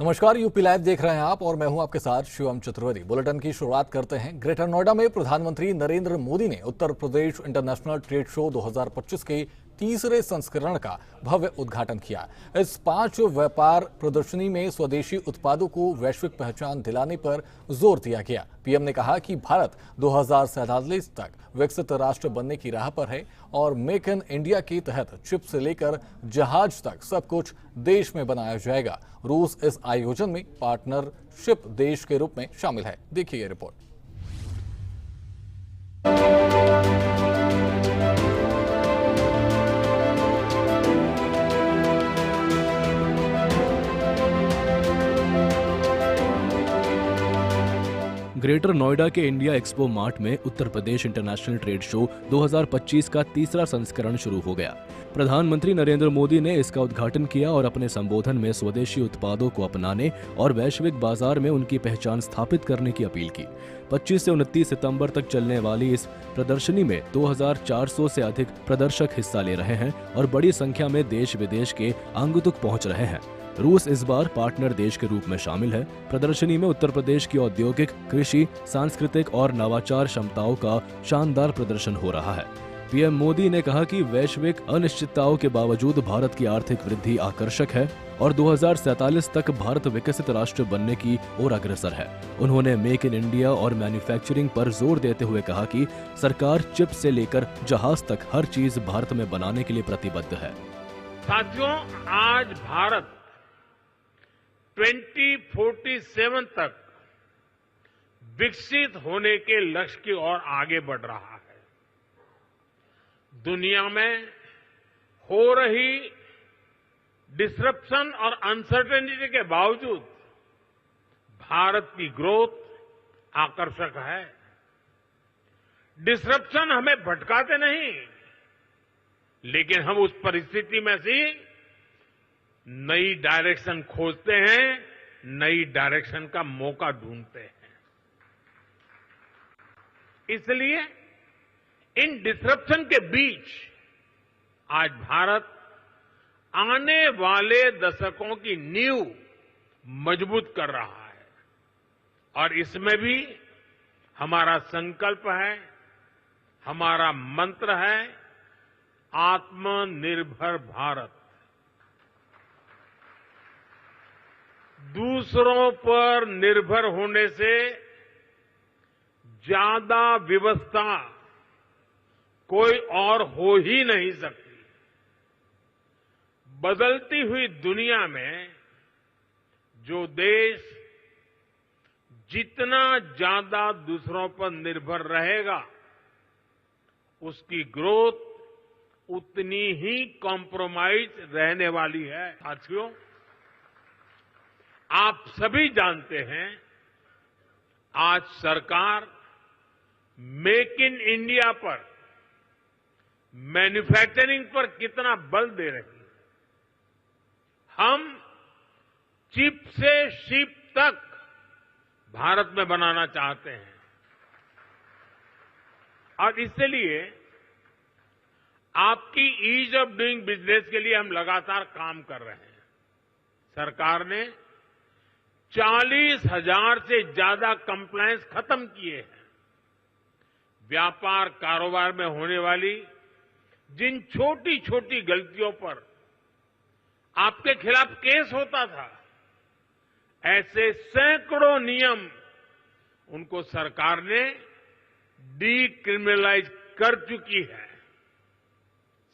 नमस्कार, UP live देख रहे हैं आप और मैं हूं आपके साथ शिवम चतुर्वेदी। बुलेटिन की शुरुआत करते हैं। ग्रेटर नोएडा में प्रधानमंत्री नरेंद्र मोदी ने Uttar Pradesh international trade show 2025 के तीसरे संस्करण का भव्य उद्घाटन किया। इस 5 व्यापार प्रदर्शनी में स्वदेशी उत्पादों को वैश्विक पहचान दिलाने पर जोर दिया गया। पीएम ने कहा कि भारत 2047 तक विकसित राष्ट्र बनने की राह पर है और मेक इन इंडिया के तहत चिप से लेकर जहाज तक सब कुछ देश में बनाया जाएगा। रूस इस आयोजन में पार्टनरशिप देश के रूप में शामिल है। देखिए ये रिपोर्ट। ग्रेटर नोएडा के इंडिया एक्सपो मार्ट में Uttar Pradesh international trade show 2025 का तीसरा संस्करण शुरू हो गया। प्रधानमंत्री नरेंद्र मोदी ने इसका उद्घाटन किया और अपने संबोधन में स्वदेशी उत्पादों को अपनाने और वैश्विक बाजार में उनकी पहचान स्थापित करने की अपील की। 25 से 29 सितंबर तक चलने वाली इस प्रदर्शनी में 2400 से अधिक प्रदर्शक हिस्सा ले रहे हैं और बड़ी संख्या में देश विदेश के आगंतुक पहुंच रहे हैं। रूस इस बार पार्टनर देश के रूप में शामिल है। प्रदर्शनी में उत्तर प्रदेश की औद्योगिक, कृषि, सांस्कृतिक और नवाचार क्षमताओं का शानदार प्रदर्शन हो रहा है। पीएम मोदी ने कहा कि वैश्विक अनिश्चितताओं के बावजूद भारत की आर्थिक वृद्धि आकर्षक है और 2047 तक भारत विकसित राष्ट्र बनने की ओर अग्रसर है। उन्होंने मेक इन इंडिया और मैन्युफैक्चरिंग पर जोर देते हुए कहा कि सरकार चिप से लेकर जहाज तक हर चीज भारत में बनाने के लिए प्रतिबद्ध है। साथियों, आज भारत 2047 तक विकसित होने के लक्ष्य की ओर आगे बढ़ रहा है। दुनिया में हो रही डिसरप्शन और अनसर्टेनिटी के बावजूद भारत की ग्रोथ आकर्षक है। डिसरप्शन हमें भटकाते नहीं, लेकिन हम उस परिस्थिति में से नई डायरेक्शन खोजते हैं, नई डायरेक्शन का मौका ढूंढते हैं। इसलिए इन डिसरप्शन के बीच आज भारत आने वाले दशकों की नींव मजबूत कर रहा है और इसमें भी हमारा संकल्प है, हमारा मंत्र है आत्मनिर्भर भारत। दूसरों पर निर्भर होने से ज्यादा व्यवस्था कोई और हो ही नहीं सकती। बदलती हुई दुनिया में जो देश जितना ज्यादा दूसरों पर निर्भर रहेगा, उसकी ग्रोथ उतनी ही कॉम्प्रोमाइज रहने वाली है। साथियों, आप सभी जानते हैं आज सरकार मेक इन इंडिया पर, मैन्युफैक्चरिंग पर कितना बल दे रही है। हम चिप से शिप तक भारत में बनाना चाहते हैं और इसलिए आपकी ईज ऑफ डूइंग बिजनेस के लिए हम लगातार काम कर रहे हैं। सरकार ने 40,000 से ज्यादा कंप्लायंस खत्म किए हैं। व्यापार कारोबार में होने वाली जिन छोटी छोटी गलतियों पर आपके खिलाफ केस होता था, ऐसे सैकड़ों नियम उनको सरकार ने डीक्रिमिनलाइज कर चुकी है।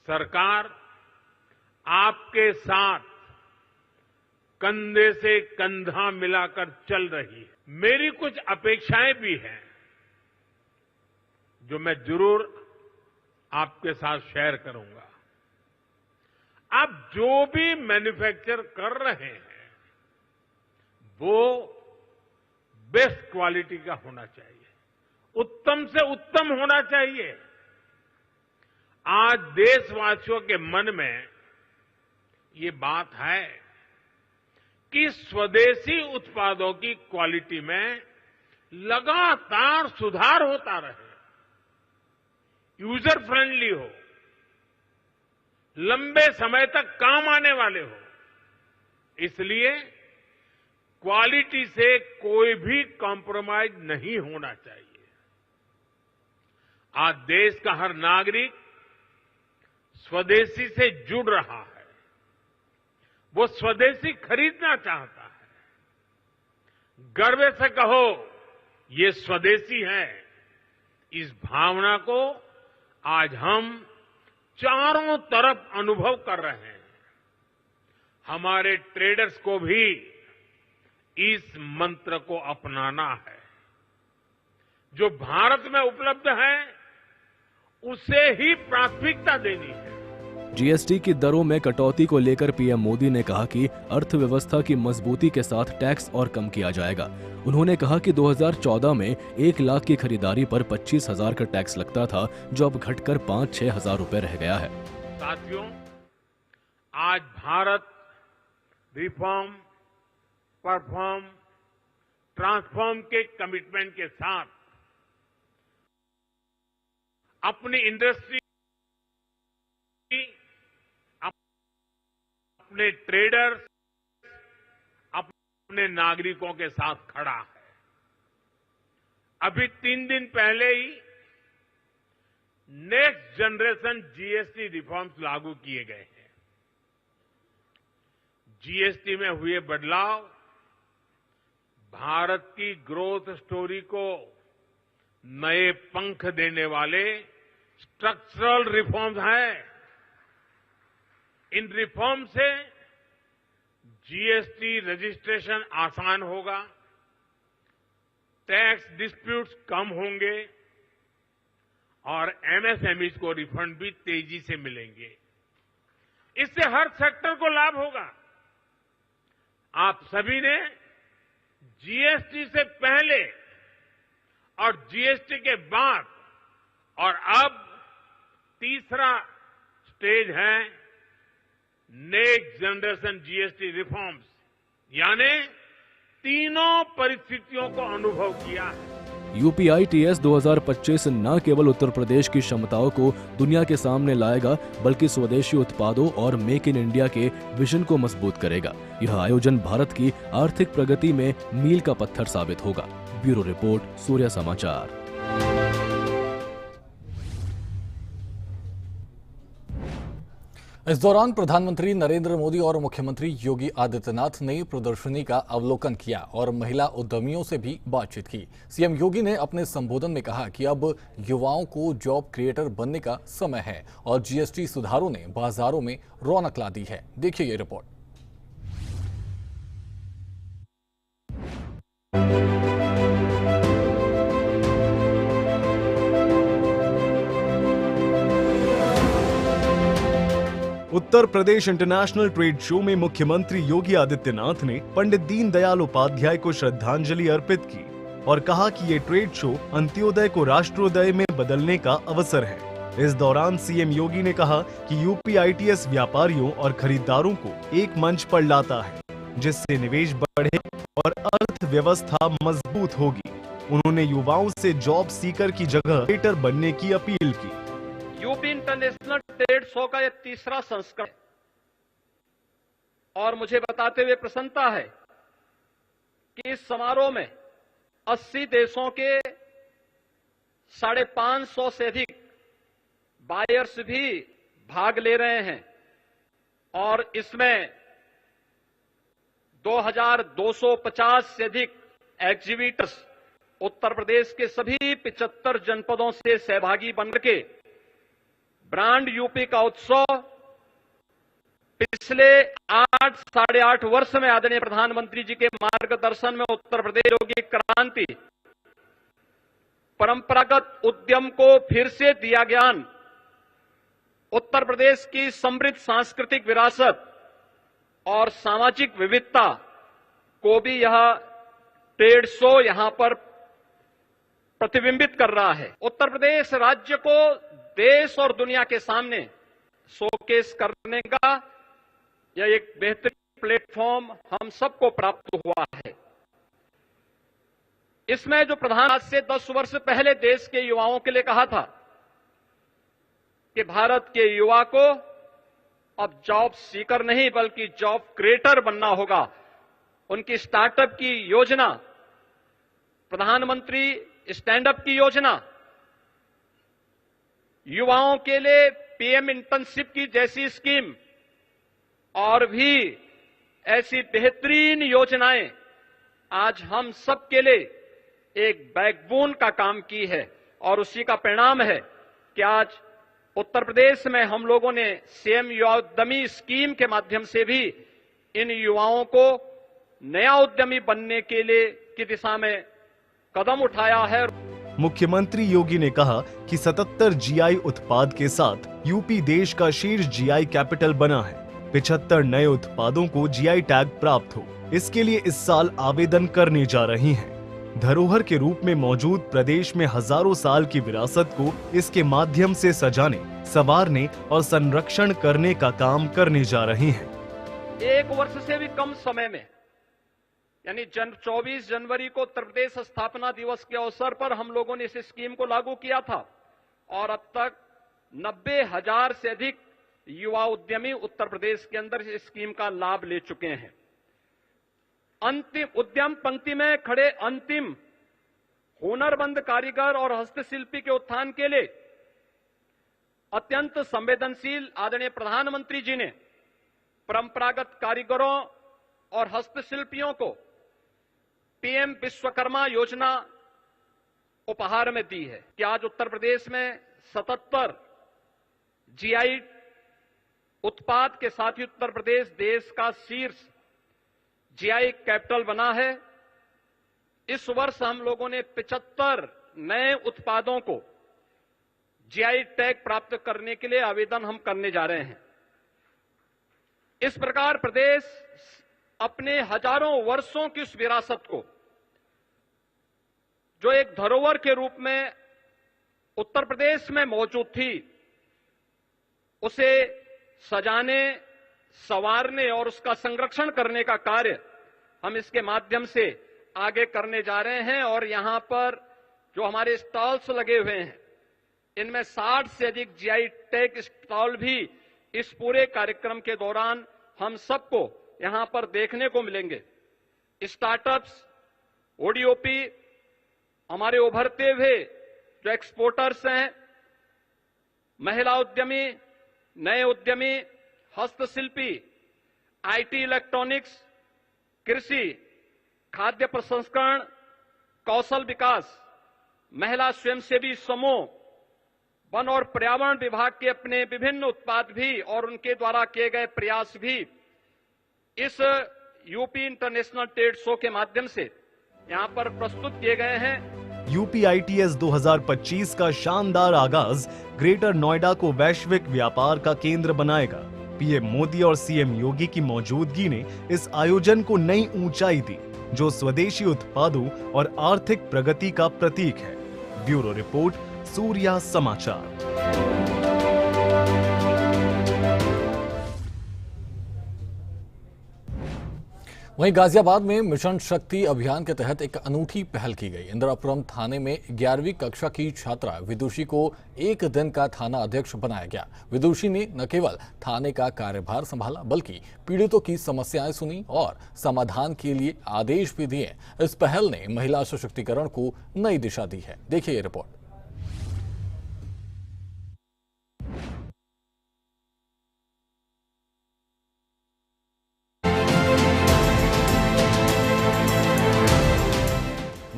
सरकार आपके साथ कंधे से कंधा मिलाकर चल रही है। मेरी कुछ अपेक्षाएं भी हैं जो मैं जरूर आपके साथ शेयर करूंगा। आप जो भी मैन्युफैक्चर कर रहे हैं वो बेस्ट क्वालिटी का होना चाहिए, उत्तम से उत्तम होना चाहिए। आज देशवासियों के मन में ये बात है कि स्वदेशी उत्पादों की क्वालिटी में लगातार सुधार होता रहे, यूजर फ्रेंडली हो, लंबे समय तक काम आने वाले हो। इसलिए क्वालिटी से कोई भी कॉम्प्रोमाइज नहीं होना चाहिए। आज देश का हर नागरिक स्वदेशी से जुड़ रहा है, वो स्वदेशी खरीदना चाहता है। गर्व से कहो ये स्वदेशी है। इस भावना को आज हम चारों तरफ अनुभव कर रहे हैं। हमारे ट्रेडर्स को भी इस मंत्र को अपनाना है। जो भारत में उपलब्ध है उसे ही प्राथमिकता देनी है। जीएसटी की दरों में कटौती को लेकर पीएम मोदी ने कहा कि अर्थव्यवस्था की मजबूती के साथ टैक्स और कम किया जाएगा। उन्होंने कहा कि 2014 में 1 लाख की खरीदारी पर 25,000 का टैक्स लगता था, जो अब घटकर 5-6 हजार रुपए रह गया है। साथियों, आज भारत रिफॉर्म, परफॉर्म, ट्रांसफॉर्म के कमिटमेंट के साथ अपनी इंडस्ट्री, अपने ट्रेडर्स, अपने नागरिकों के साथ खड़ा है। अभी 3 दिन पहले ही नेक्स्ट जनरेशन जीएसटी रिफॉर्म्स लागू किए गए हैं। जीएसटी में हुए बदलाव भारत की ग्रोथ स्टोरी को नए पंख देने वाले स्ट्रक्चरल रिफॉर्म्स हैं। इन रिफॉर्म से जीएसटी रजिस्ट्रेशन आसान होगा, टैक्स डिस्प्यूट्स कम होंगे और एमएसएमईज को रिफंड भी तेजी से मिलेंगे। इससे हर सेक्टर को लाभ होगा। आप सभी ने जीएसटी से पहले और जीएसटी के बाद और अब तीसरा स्टेज है नेक्स्ट जनरेशन जीएसटी रिफॉर्म्स, यानी तीनों परिस्थितियों को अनुभव किया है। यूपीआईटीएस 2025 न केवल उत्तर प्रदेश की क्षमताओं को दुनिया के सामने लाएगा, बल्कि स्वदेशी उत्पादों और मेक इन इंडिया के विजन को मजबूत करेगा। यह आयोजन भारत की आर्थिक प्रगति में मील का पत्थर साबित होगा। ब्यूरो रिपोर्ट, सूर्य समाचार। इस दौरान प्रधानमंत्री नरेंद्र मोदी और मुख्यमंत्री योगी आदित्यनाथ ने प्रदर्शनी का अवलोकन किया और महिला उद्यमियों से भी बातचीत की। सीएम योगी ने अपने संबोधन में कहा कि अब युवाओं को जॉब क्रिएटर बनने का समय है और जीएसटी सुधारों ने बाजारों में रौनक ला दी है। देखिए ये report. Uttar Pradesh international trade show में मुख्यमंत्री योगी आदित्यनाथ ने पंडित दीनदयाल उपाध्याय को श्रद्धांजलि अर्पित की और कहा कि ये ट्रेड शो अंत्योदय को राष्ट्रोदय में बदलने का अवसर है। इस दौरान सीएम योगी ने कहा कि यूपीआईटीएस व्यापारियों और खरीदारों को एक मंच पर लाता है, जिससे निवेश बढ़े और अर्थव्यवस्था मजबूत होगी। उन्होंने युवाओं से जॉब सीकर की जगह क्रिएटर बनने की अपील की। यूपी इंटरनेशनल ट्रेड शो का यह तीसरा संस्करण और मुझे बताते हुए प्रसन्नता है कि इस समारोह में 80 देशों के 550 से अधिक बायर्स भी भाग ले रहे हैं और इसमें 2250 से अधिक एग्जीबिटर्स उत्तर प्रदेश के सभी 75 जनपदों से सहभागी बनकर के ब्रांड यूपी का उत्सव पिछले 8-8.5 वर्ष में आदरणीय प्रधानमंत्री जी के मार्गदर्शन में उत्तर प्रदेश औद्योगिक क्रांति, परंपरागत उद्यम को फिर से दिया ज्ञान, उत्तर प्रदेश की समृद्ध सांस्कृतिक विरासत और सामाजिक विविधता को भी यह ट्रेड शो यहां पर प्रतिबिंबित कर रहा है। उत्तर प्रदेश राज्य को देश और दुनिया के सामने शोकेस करने का यह एक बेहतरीन प्लेटफॉर्म हम सबको प्राप्त हुआ है। इसमें जो प्रधान आज से 10 वर्ष पहले देश के युवाओं के लिए कहा था कि भारत के युवा को अब जॉब सीकर नहीं बल्कि जॉब क्रिएटर बनना होगा, उनकी स्टार्टअप की योजना, प्रधानमंत्री स्टैंड अप की योजना, युवाओं के लिए पीएम इंटर्नशिप की जैसी स्कीम और भी ऐसी बेहतरीन योजनाएं आज हम सब के लिए एक बैकबोन का काम की है और उसी का परिणाम है कि आज उत्तर प्रदेश में हम लोगों ने सीएम युवा उद्यमी स्कीम के माध्यम से भी इन युवाओं को नया उद्यमी बनने के लिए की दिशा में कदम उठाया है। मुख्यमंत्री योगी ने कहा कि 77 जीआई उत्पाद के साथ यूपी देश का शीर्ष जीआई कैपिटल बना है। 75 नए उत्पादों को जीआई टैग प्राप्त हो, इसके लिए इस साल आवेदन करने जा रही हैं। धरोहर के रूप में मौजूद प्रदेश में हजारों साल की विरासत को इसके माध्यम से सजाने, संवारने और संरक्षण करने का काम करने जा रही हैं। एक वर्ष से भी कम समय में यानी 24 जनवरी को उत्तर प्रदेश स्थापना दिवस के अवसर पर हम लोगों ने इस स्कीम को लागू किया था और अब तक 90,000 से अधिक युवा उद्यमी उत्तर प्रदेश के अंदर इस स्कीम का लाभ ले चुके हैं। अंतिम उद्यम पंक्ति में खड़े अंतिम हुनरमंद कारीगर और हस्तशिल्पी के उत्थान के लिए अत्यंत संवेदनशील आदरणीय प्रधानमंत्री जी ने परंपरागत कारीगरों और हस्तशिल्पियों को पीएम विश्वकर्मा योजना उपहार में दी है कि आज उत्तर प्रदेश में 77 जीआई उत्पाद के साथ ही उत्तर प्रदेश देश का शीर्ष जीआई कैपिटल बना है। इस वर्ष हम लोगों ने 75 नए उत्पादों को जीआई टैग प्राप्त करने के लिए आवेदन हम करने जा रहे हैं। इस प्रकार प्रदेश अपने हजारों वर्षों की उस विरासत को, जो एक धरोहर के रूप में उत्तर प्रदेश में मौजूद थी, उसे सजाने, संवारने और उसका संरक्षण करने का कार्य हम इसके माध्यम से आगे करने जा रहे हैं। और यहां पर जो हमारे स्टॉल्स लगे हुए हैं, इनमें 60 से अधिक जीआई टैग स्टॉल भी इस पूरे कार्यक्रम के दौरान हम सबको यहां पर देखने को मिलेंगे। स्टार्टअप्स, ओडीओपी, हमारे उभरते हुए जो एक्सपोर्टर्स हैं, महिला उद्यमी, नए उद्यमी, हस्तशिल्पी, आईटी, इलेक्ट्रॉनिक्स, कृषि, खाद्य प्रसंस्करण, कौशल विकास, महिला स्वयंसेवी समूह, वन और पर्यावरण विभाग के अपने विभिन्न उत्पाद भी और उनके द्वारा किए गए प्रयास भी इस यूपी इंटरनेशनल ट्रेड शो के माध्यम से यहां पर प्रस्तुत किए गए हैं। यूपी आईटीएस 2025 का शानदार आगाज ग्रेटर नोएडा को वैश्विक व्यापार का केंद्र बनाएगा। पीएम मोदी और सीएम योगी की मौजूदगी ने इस आयोजन को नई ऊंचाई दी, जो स्वदेशी उत्पादों और आर्थिक प्रगति का प्रतीक है। ब्यूरो रिपोर्ट, सूर्या समाचार। वहीं गाजियाबाद में मिशन शक्ति अभियान के तहत एक अनूठी पहल की गई। इंदिरापुरम थाने में 11वीं कक्षा की छात्रा विदुषी को एक दिन का थाना अध्यक्ष बनाया गया। विदुषी ने न केवल थाने का कार्यभार संभाला, बल्कि पीड़ितों की समस्याएं सुनी और समाधान के लिए आदेश भी दिए। इस पहल ने महिला सशक्तिकरण को नई दिशा दी है। देखिए ये रिपोर्ट।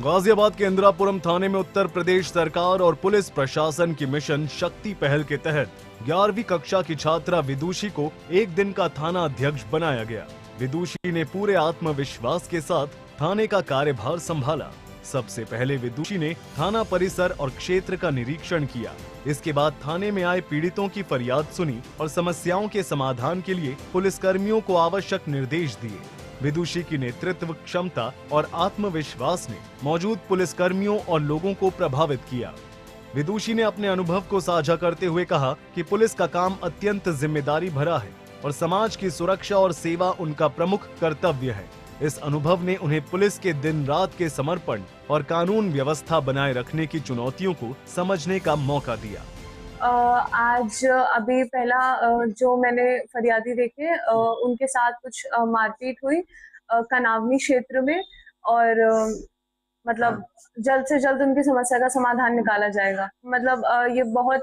गाजियाबाद के इंदिरापुरम थाने में उत्तर प्रदेश सरकार और पुलिस प्रशासन की मिशन शक्ति पहल के तहत 11वीं कक्षा की छात्रा विदुषी को एक दिन का थाना अध्यक्ष बनाया गया। विदुषी ने पूरे आत्मविश्वास के साथ थाने का कार्यभार संभाला। सबसे पहले विदुषी ने थाना परिसर और क्षेत्र का निरीक्षण किया। इसके बाद थाने में आए पीड़ितों की फरियाद सुनी और समस्याओं के समाधान के लिए पुलिसकर्मियों को आवश्यक निर्देश दिए। विदुषी की नेतृत्व क्षमता और आत्मविश्वास ने मौजूद पुलिसकर्मियों और लोगों को प्रभावित किया। विदुषी ने अपने अनुभव को साझा करते हुए कहा कि पुलिस का काम अत्यंत जिम्मेदारी भरा है और समाज की सुरक्षा और सेवा उनका प्रमुख कर्तव्य है। इस अनुभव ने उन्हें पुलिस के दिन रात के समर्पण और कानून व्यवस्था बनाए रखने की चुनौतियों को समझने का मौका दिया। आज अभी पहला जो मैंने फरियादी देखे उनके साथ कुछ मारपीट हुई। कनावनी क्षेत्र में, और मतलब जल्द से जल्द उनकी समस्या का समाधान निकाला जाएगा। मतलब ये बहुत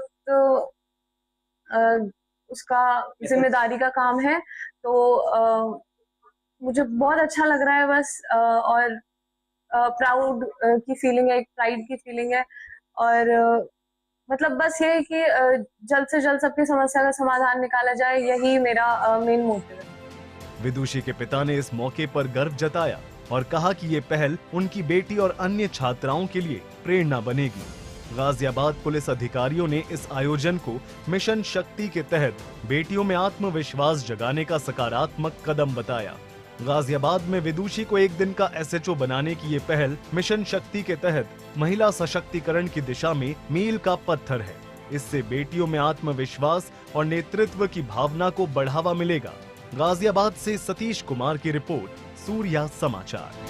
उसका जिम्मेदारी का काम है, तो मुझे बहुत अच्छा लग रहा है बस, और प्राउड की फीलिंग है, एक प्राइड की फीलिंग है, और मतलब बस ये है कि जल्द से जल्द सबकी समस्या का समाधान निकाला जाए, यही मेरा मेन मोटिव है। विदुषी के पिता ने इस मौके पर गर्व जताया और कहा कि ये पहल उनकी बेटी और अन्य छात्राओं के लिए प्रेरणा बनेगी। गाजियाबाद पुलिस अधिकारियों ने इस आयोजन को मिशन शक्ति के तहत बेटियों में आत्मविश्वास जगाने का सकारात्मक कदम बताया। गाजियाबाद में विदुषी को एक दिन का SHO बनाने की ये पहल मिशन शक्ति के तहत महिला सशक्तिकरण की दिशा में मील का पत्थर है। इससे बेटियों में आत्मविश्वास और नेतृत्व की भावना को बढ़ावा मिलेगा। गाजियाबाद से सतीश कुमार की रिपोर्ट, सूर्या समाचार।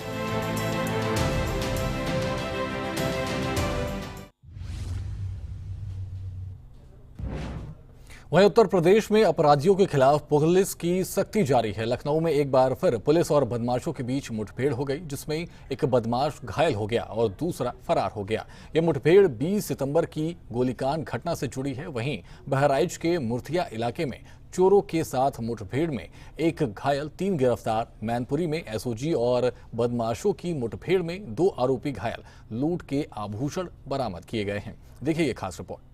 वहीं उत्तर प्रदेश में अपराधियों के खिलाफ पुलिस की सख्ती जारी है। लखनऊ में एक बार फिर पुलिस और बदमाशों के बीच मुठभेड़ हो गई, जिसमें एक बदमाश घायल हो गया और दूसरा फरार हो गया। यह मुठभेड़ 20 सितंबर की गोलीकांड घटना से जुड़ी है। वहीं बहराइच के मुर्तिया इलाके में चोरों के साथ मुठभेड़ में एक घायल, 3 गिरफ्तार। मैनपुरी में SOG और बदमाशों की मुठभेड़ में 2 आरोपी घायल। लूट के आभूषण बरामद किए गए हैं। देखिए ये खास रिपोर्ट।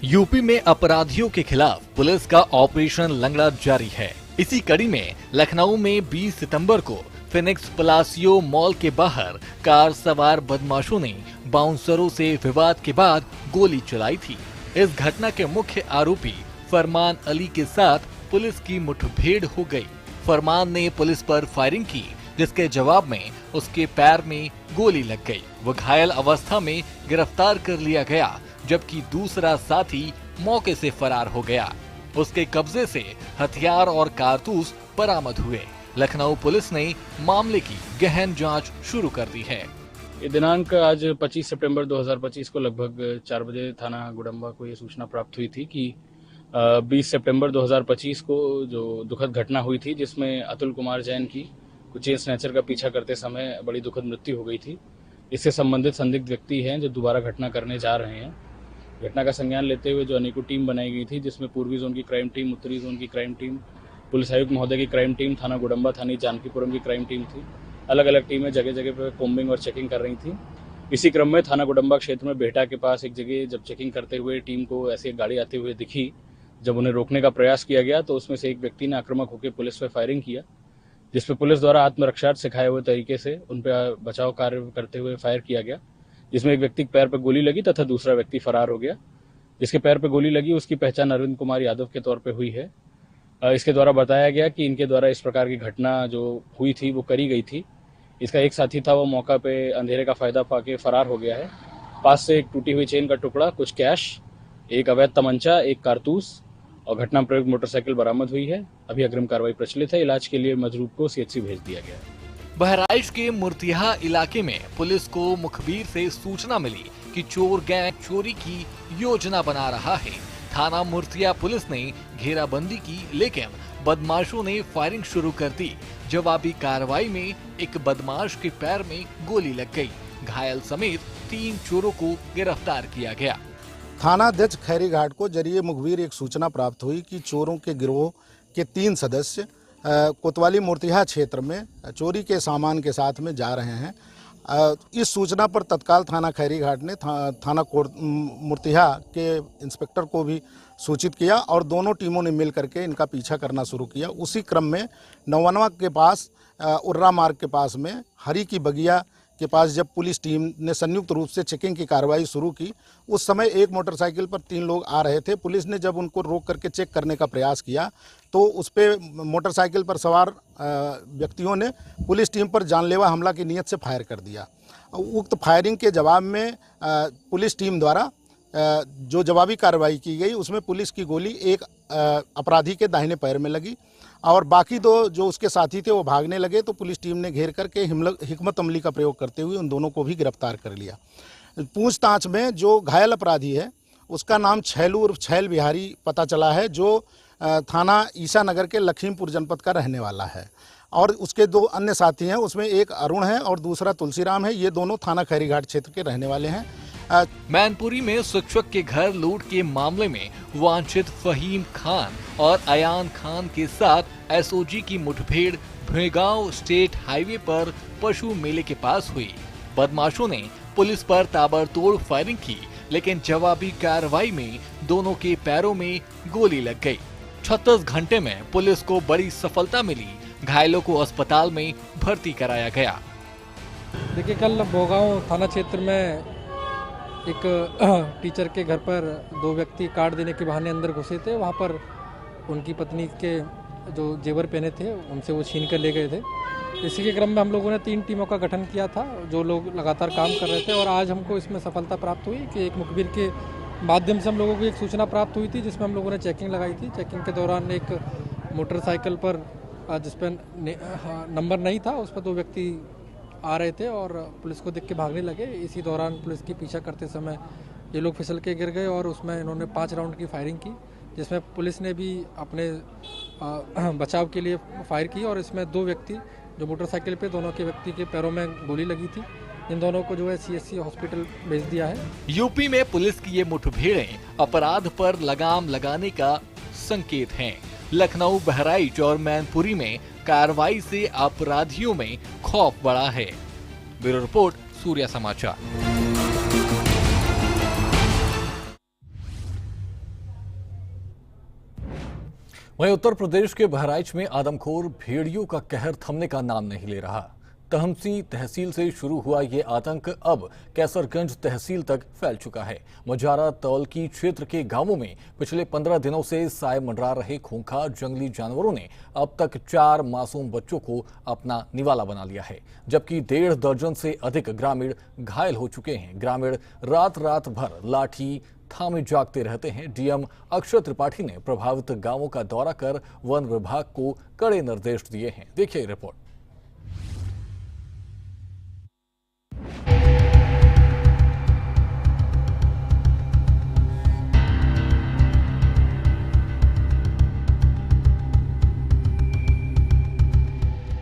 यूपी में अपराधियों के खिलाफ पुलिस का ऑपरेशन लंगड़ा जारी है। इसी कड़ी में लखनऊ में 20 सितंबर को फिनिक्स पलासियो मॉल के बाहर कार सवार बदमाशों ने बाउंसरों से विवाद के बाद गोली चलाई थी। इस घटना के मुख्य आरोपी फरमान अली के साथ पुलिस की मुठभेड़ हो गई। फरमान ने पुलिस पर फायरिंग की, जिसके जवाब में उसके पैर में गोली लग गई। वो घायल अवस्था में गिरफ्तार कर लिया गया, जबकि दूसरा साथी मौके से फरार हो गया। उसके कब्जे से हथियार और कारतूस बरामद हुए। लखनऊ पुलिस ने मामले की गहन जांच शुरू कर दी है। ये दिनांक आज 25 सितंबर 2025 को लगभग 4 बजे थाना गुडम्बा को ये सूचना प्राप्त हुई थी कि 20 सितंबर 2025 को जो दुखद घटना हुई थी, जिसमें अतुल कुमार जैन की कुछ चेन स्नैचर का पीछा करते समय बड़ी दुखद मृत्यु हो गई थी। इससे संबंधित संदिग्ध व्यक्ति हैं जो दोबारा घटना करने जा रहे हैं। घटना का संज्ञान लेते हुए जो अनेकों टीम बनाई गई थी, जिसमें पूर्वी जोन की क्राइम टीम, उत्तरी जोन की क्राइम टीम, पुलिस आयुक्त महोदय की क्राइम टीम, थाना गुडम्बा, थाना जानकीपुरम की क्राइम टीम थी। अलग अलग टीमें जगह जगह पर कोम्बिंग और चेकिंग कर रही थी। इसी क्रम में थाना गुडम्बा क्षेत्र में बेहटा के पास एक जगह जब चेकिंग करते हुए टीम को ऐसी एक गाड़ी आते हुए दिखी, जब उन्हें रोकने का प्रयास किया गया तो उसमें से एक व्यक्ति ने आक्रामक होकर पुलिस पर फायरिंग किया, जिसपे पुलिस द्वारा आत्मरक्षार्थ सिखाए हुए तरीके से उन पर बचाव कार्य करते हुए फायर किया गया, जिसमें एक व्यक्ति के पैर पर गोली लगी तथा दूसरा व्यक्ति फरार हो गया। जिसके पैर पर गोली लगी उसकी पहचान अरविंद कुमार यादव के तौर पर हुई है। इसके द्वारा बताया गया कि इनके द्वारा इस प्रकार की घटना जो हुई थी वो करी गई थी। इसका एक साथी था, वो मौका पे अंधेरे का फायदा पाके फरार हो गया है। पास से एक टूटी हुई चेन का टुकड़ा, कुछ कैश, एक अवैध तमंचा, एक कारतूस और घटना प्रयुक्त मोटरसाइकिल बरामद हुई है। अभी अग्रिम कार्रवाई प्रचलित है। इलाज के लिए मजरूब को CHC भेज दिया गया है। बहराइच के मुर्तिया इलाके में पुलिस को मुखबिर से सूचना मिली कि चोर गैंग चोरी की योजना बना रहा है। थाना मुर्तिया पुलिस ने घेराबंदी की, लेकिन बदमाशों ने फायरिंग शुरू कर दी। जवाबी कार्रवाई में एक बदमाश के पैर में गोली लग गई। घायल समेत 3 चोरों को गिरफ्तार किया गया। थानाध्यक्ष खैरीघाट को जरिए मुखबिर एक सूचना प्राप्त हुई कि चोरों के गिरोह के 3 सदस्य कोतवाली मुर्तिया क्षेत्र में चोरी के सामान के साथ में जा रहे हैं। इस सूचना पर तत्काल थाना खैरीघाट ने थाना मुर्तिया के इंस्पेक्टर को भी सूचित किया और दोनों टीमों ने मिल करके इनका पीछा करना शुरू किया। उसी क्रम में नवनवा के पास उर्रा मार्ग के पास में हरी की बगिया के पास जब पुलिस टीम ने संयुक्त रूप से चेकिंग की कार्रवाई शुरू की, उस समय एक मोटरसाइकिल पर 3 लोग आ रहे थे। पुलिस ने जब उनको रोक करके चेक करने का प्रयास किया तो उस पे मोटरसाइकिल पर सवार व्यक्तियों ने पुलिस टीम पर जानलेवा हमला की नीयत से फायर कर दिया। उक्त फायरिंग के जवाब में पुलिस टीम द्वारा जो जवाबी कार्रवाई की गई, उसमें पुलिस की गोली एक अपराधी के दाहिने पैर में लगी और बाकी दो जो उसके साथी थे वो भागने लगे, तो पुलिस टीम ने घेर करके हिकमत अमली का प्रयोग करते हुए उन दोनों को भी गिरफ्तार कर लिया। पूछताछ में जो घायल अपराधी है उसका नाम छैलू उर्फ छैल बिहारी पता चला है, जो थाना ईसानगर के लखीमपुर जनपद का रहने वाला है। और उसके दो अन्य साथी हैं, उसमें एक अरुण है और दूसरा तुलसीराम है। ये दोनों थाना खैरीघाट क्षेत्र के रहने वाले हैं। मैनपुरी में शिक्षक के घर लूट के मामले में वांछित फहीम खान और अयान खान के साथ एसओजी की मुठभेड़ भेगांव स्टेट हाईवे पर पशु मेले के पास हुई। बदमाशों ने पुलिस पर ताबड़तोड़ फायरिंग की, लेकिन जवाबी कार्रवाई में दोनों के पैरों में गोली लग गई। 36 घंटे में पुलिस को बड़ी सफलता मिली। घायलों को अस्पताल में भर्ती कराया गया। देखिए, कल भोगांव थाना क्षेत्र में एक टीचर के घर पर दो व्यक्ति कार्ड देने के बहाने अंदर घुसे थे। वहां पर उनकी पत्नी के जो जेवर पहने थे उनसे वो छीन कर ले गए थे। इसी के क्रम में हम लोगों ने 3 टीमों का गठन किया था, जो लोग लगातार काम कर रहे थे, और आज हमको इसमें सफलता प्राप्त हुई कि एक मुखबिर के माध्यम से हम लोगों को एक सूचना प्राप्त हुई थी, जिसमें हम लोगों ने चेकिंग लगाई थी। चेकिंग के दौरान एक मोटरसाइकिल पर जिस पर नंबर नहीं था, उस पर 2 व्यक्ति आ रहे थे और पुलिस को देख के भागने लगे। इसी दौरान पुलिस की पीछा करते समय ये लोग फिसल के गिर गए और उसमें इन्होंने 5 राउंड की फायरिंग की, जिसमें पुलिस ने भी अपने बचाव के लिए फायर की। और इसमें 2 व्यक्ति जो मोटरसाइकिल पे, दोनों के व्यक्ति के पैरों में गोली लगी थी। इन दोनों को जो है सीएससी हॉस्पिटल भेज दिया है। यूपी में पुलिस की ये मुठभेड़ें अपराध पर लगाम लगाने का संकेत हैं। लखनऊ, बहराइच और मैनपुरी में कार्रवाई से अपराधियों में खौफ बढ़ा है। ब्यूरो रिपोर्ट, सूर्या समाचार। वहीं उत्तर प्रदेश के बहराइच में आदमखोर भेड़ियों का कहर थमने का नाम नहीं ले रहा। तहमसी तहसील से शुरू हुआ ये आतंक अब कैसरगंज तहसील तक फैल चुका है। मजारा तौलकी क्षेत्र के गांवों में पिछले 15 दिनों से साए मंडरा रहे खूंखार जंगली जानवरों ने अब तक 4 मासूम बच्चों को अपना निवाला बना लिया है, जबकि 1.5 दर्जन से अधिक ग्रामीण घायल हो चुके हैं। ग्रामीण रात रात भर लाठी थामे जागते रहते हैं। डीएम अक्षय त्रिपाठी ने प्रभावित गांवों का दौरा कर वन विभाग को कड़े निर्देश दिए हैं। देखिए रिपोर्ट।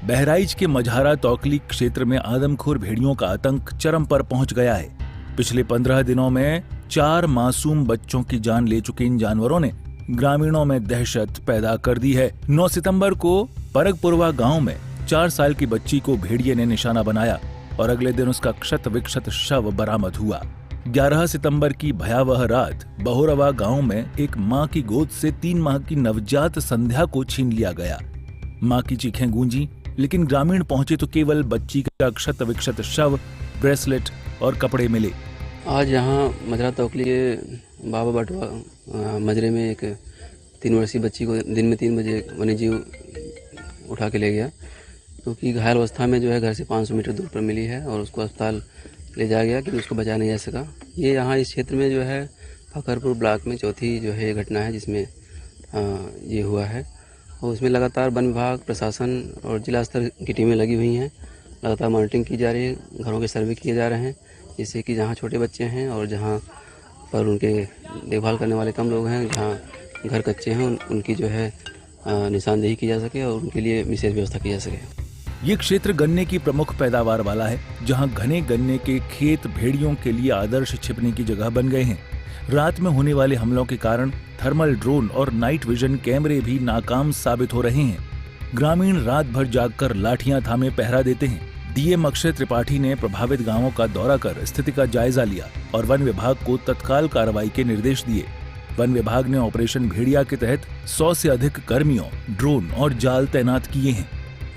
बहराइच के मझारा तौकली क्षेत्र में आदमखोर भेड़ियों का आतंक चरम पर पहुंच गया है। पिछले 15 दिनों में 4 मासूम बच्चों की जान ले चुके इन जानवरों ने ग्रामीणों में दहशत पैदा कर दी है। 9 सितंबर को परगपुरवा गांव में 4 साल की बच्ची को भेड़िए ने निशाना बनाया और अगले दिन उसका क्षत विक्षत शव बरामद हुआ। 11 सितंबर की भयावह रात बहुरवा गांव में एक मां की गोद से 3 माह की नवजात संध्या को छीन लिया गया। मां की चीखें गूंजी, लेकिन ग्रामीण पहुंचे तो केवल बच्ची का क्षत विक्षत शव, ब्रेसलेट और कपड़े मिले। आज यहाँ मजरा तौकली के बाबा बटवा मजरे में एक 3 वर्षीय बच्ची को दिन में 3 बजे वन्यजीव उठा के ले गया, क्योंकि घायल अवस्था में जो है घर से 500 मीटर दूर पर मिली है और उसको अस्पताल ले जाया गया, कि उसको बचाया नहीं जा सका। ये यहाँ इस क्षेत्र में जो है फकरपुर ब्लॉक में चौथी जो है घटना है जिसमें ये हुआ है। और उसमें लगातार वन विभाग, प्रशासन और जिला स्तर की टीमें लगी हुई हैं। लगातार मॉनिटरिंग की जा रही है, घरों के सर्वे किए जा रहे हैं, जिससे कि जहाँ छोटे बच्चे हैं और जहाँ पर उनके देखभाल करने वाले कम लोग हैं, जहाँ घर कच्चे हैं, उनकी जो है निशानदेही की जा सके और उनके लिए विशेष व्यवस्था की जा सके। ये क्षेत्र गन्ने की प्रमुख पैदावार वाला है, जहां घने गन्ने के खेत भेड़ियों के लिए आदर्श छिपने की जगह बन गए हैं। रात में होने वाले हमलों के कारण थर्मल ड्रोन और नाइट विजन कैमरे भी नाकाम साबित हो रहे हैं। ग्रामीण रात भर जागकर लाठियां थामे पहरा देते हैं। डीएम अक्षय त्रिपाठी ने प्रभावित गांवों का दौरा कर स्थिति का जायजा लिया और वन विभाग को तत्काल कार्रवाई के निर्देश दिए। वन विभाग ने ऑपरेशन भेड़िया के तहत 100 से अधिक कर्मियों, ड्रोन और जाल तैनात किए हैं।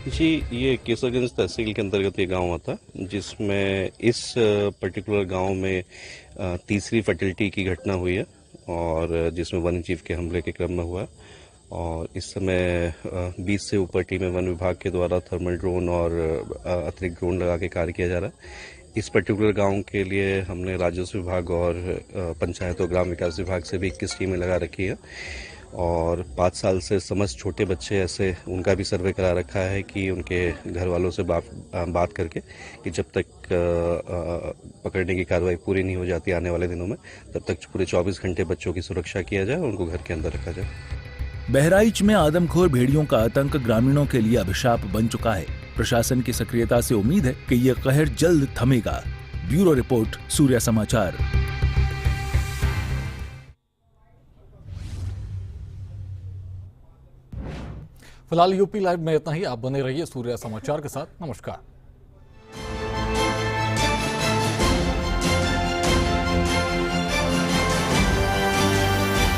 जी, ये केसरगंज तहसील के अंतर्गत ये गांव आता, जिसमें इस पर्टिकुलर गांव में तीसरी फर्टिलिटी की घटना हुई है और जिसमें वन्यजीव के हमले के क्रम में हुआ। और इस समय 20 से ऊपर टीमें वन विभाग के द्वारा थर्मल ड्रोन और अतिरिक्त ड्रोन लगा के कार्य किया जा रहा है। इस पर्टिकुलर गांव के लिए हमने राजस्व विभाग और पंचायत और ग्राम विकास विभाग से भी 21 टीमें लगा रखी है और 5 साल से समस्त छोटे बच्चे ऐसे उनका भी सर्वे करा रखा है कि उनके घर वालों से बात करके कि जब तक पकड़ने की कार्रवाई पूरी नहीं हो जाती आने वाले दिनों में, तब तक पूरे 24 घंटे बच्चों की सुरक्षा किया जाए और उनको घर के अंदर रखा जाए। बहराइच में आदमखोर भेड़ियों का आतंक ग्रामीणों के लिए अभिशाप बन चुका है। प्रशासन की सक्रियता से उम्मीद है कि ये कहर जल्द थमेगा। ब्यूरो रिपोर्ट, सूर्या समाचार। फिलहाल यूपी लाइव में इतना ही। आप बने रहिए सूर्या समाचार के साथ। नमस्कार।